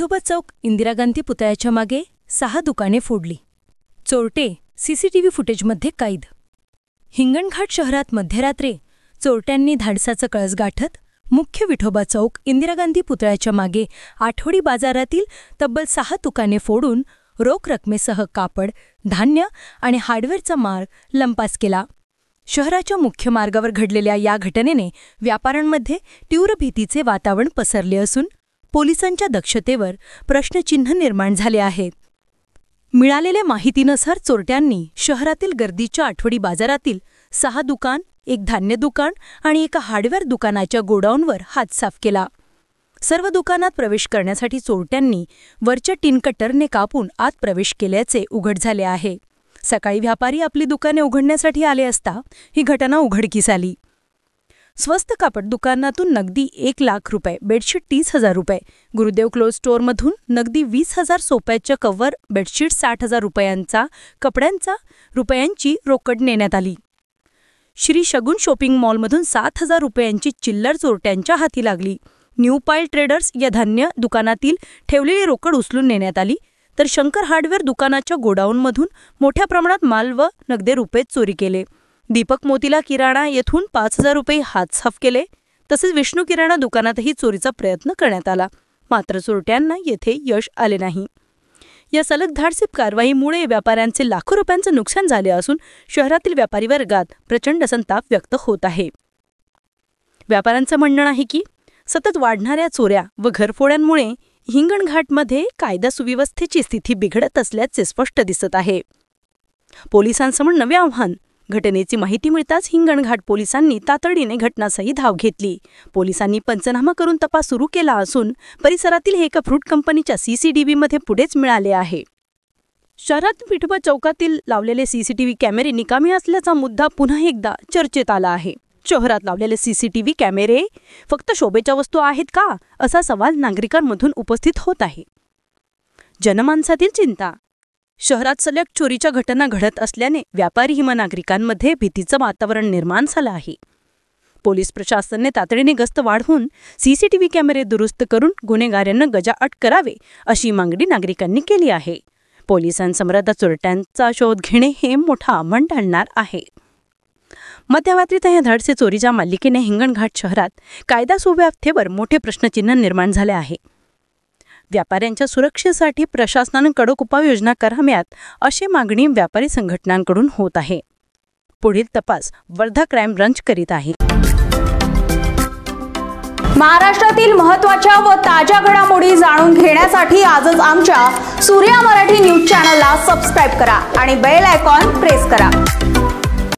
विठोबा चौक इंदिरा गांधी पुतळ्याच्या मागे 6 दुकाने फोडली. चोरटे सीसीटीव्ही फुटेजमध्ये कैद. हिंगणघाट शहरात मध्यरात्री चोरट्यांनी धाडसाचं कळस गाठत मुख्य विठोबा चौक इंदिरा गांधी पुतळ्याच्या मागे आठवडी बाजारातील तब्बल 6 दुकाने फोडून रोख रकमेसह कापड, धान्य आणि हार्डवेअरचा माल लंपास केला. शहराच्या मुख्य मार्गावर घडलेल्या या घटनेने व्यापाऱ्यांमध्ये तीव्र भीतीचे वातावरण पसरले असून पोलिसांच्या दक्षतेवर प्रश्नचिन्ह निर्माण झाले आहेत. मिळालेल्या माहितीनुसार चोरट्यांनी शहरातील गर्दीच्या आठवडी बाजारातील 6 दुकान, 1 धान्य दुकान आणि एका हार्डवेअर दुकानाच्या गोडाऊनवर हात साफ केला. सर्व दुकानात प्रवेश करण्यासाठी चोरट्यांनी वरच्या टिन कटरने कापून आत प्रवेश केल्याचे उघड झाले आहे. सकाळी व्यापारी आपली दुकाने उघडण्यासाठी आले असता ही घटना उघडकीस आली. स्वस्त कापड दुकानातून नगदी 1 लाख रुपये, बेडशीट 30,000 रुपये, गुरुदेव क्लोथ स्टोअरमधून नगदी 20,000 सोप्याच्या कव्हर, बेडशीट 60,000 रुपयांचा, कपड्यांचा रुपयांची रोकड नेण्यात आली. श्री शगुन शॉपिंग मॉलमधून 7,000 रुपयांची चिल्लर चोरट्यांच्या हाती लागली. न्यू पाईल ट्रेडर्स या धान्य दुकानातील ठेवलेली रोकड उचलून नेण्यात आली, तर शंकर हार्डवेअर दुकानाच्या गोडाऊनमधून मोठ्या प्रमाणात माल व नगदे रुपये चोरी केले. दीपक मोतीला किराणा येथून 5,000 रुपये हात साफ केले. तसेच विष्णू किराणा दुकानातही चोरीचा प्रयत्न करण्यात आला, मात्र चोरट्यांना येथे यश आले नाही. या सलग धाडसी कारवाईमुळे व्यापाऱ्यांचे लाखो रुपयांचे नुकसान झाले असून शहरातील व्यापारी वर्गात प्रचंड संताप व्यक्त होत आहे. व्यापाऱ्यांचं म्हणणं आहे की सतत वाढणाऱ्या चोऱ्या व घरफोड्यांमुळे हिंगणघाटमध्ये कायदा सुव्यवस्थेची स्थिती बिघडत असल्याचे स्पष्ट दिसत आहे. पोलिसांसमोर नवे आव्हान. घटनेची माहिती मिळताच हिंगणघाट पोलिसांनी तातडीने घटनास्थळी धाव घेतली. पोलिसांनी पंचनामा करून तपास सुरू केला असून परिसरातील एका फ्रूट कंपनीच्या सीसीटीव्हीमध्ये फुटेज मिळाले आहे. शहरात विठोबा चौकातील लावलेले सीसीटीव्ही कॅमेरे निकामी असल्याचा मुद्दा पुन्हा एकदा चर्चेत आला आहे. शहरात लावलेले सीसीटीव्ही कॅमेरे फक्त शोभेच्या वस्तू आहेत का, असा सवाल नागरिकांमधून उपस्थित होत आहे. जनमानसातील चिंता. शहरात सलग चोरीच्या घटना घडत असल्याने व्यापारी व नागरिकांमध्ये भीतीचं वातावरण निर्माण झालं आहे. पोलीस प्रशासनाने तातडीने गस्त वाढवून सीसीटीव्ही कॅमेरे दुरुस्त करून गुन्हेगारांना गजाआड करावे अशी मागणी नागरिकांनी केली आहे. पोलिसांसमोर चोरट्यांचा शोध घेणे हे मोठं आव्हान ठरणार आहे. मध्यरात्रीत या धाडसी चोरीच्या मालिकेने हिंगणघाट शहरात कायदा सुव्यवस्थेवर मोठे प्रश्नचिन्ह निर्माण झाले आहे. व्यापाऱ्यांच्या सुरक्षेसाठी प्रशासनाने कडक उपाययोजना कराव्यात अशी मागणी व्यापारी संघटनांकडून होत आहे. पुढील तपास वर्धा क्राईम ब्रांच करीत आहे. महाराष्ट्रातील महत्त्वाच्या व ताज्या घडामोडी जाणून घेण्यासाठी आजच आमच्या सूर्या मराठी न्यूज चॅनलला सबस्क्राईब करा आणि बेल आयकॉन प्रेस करा.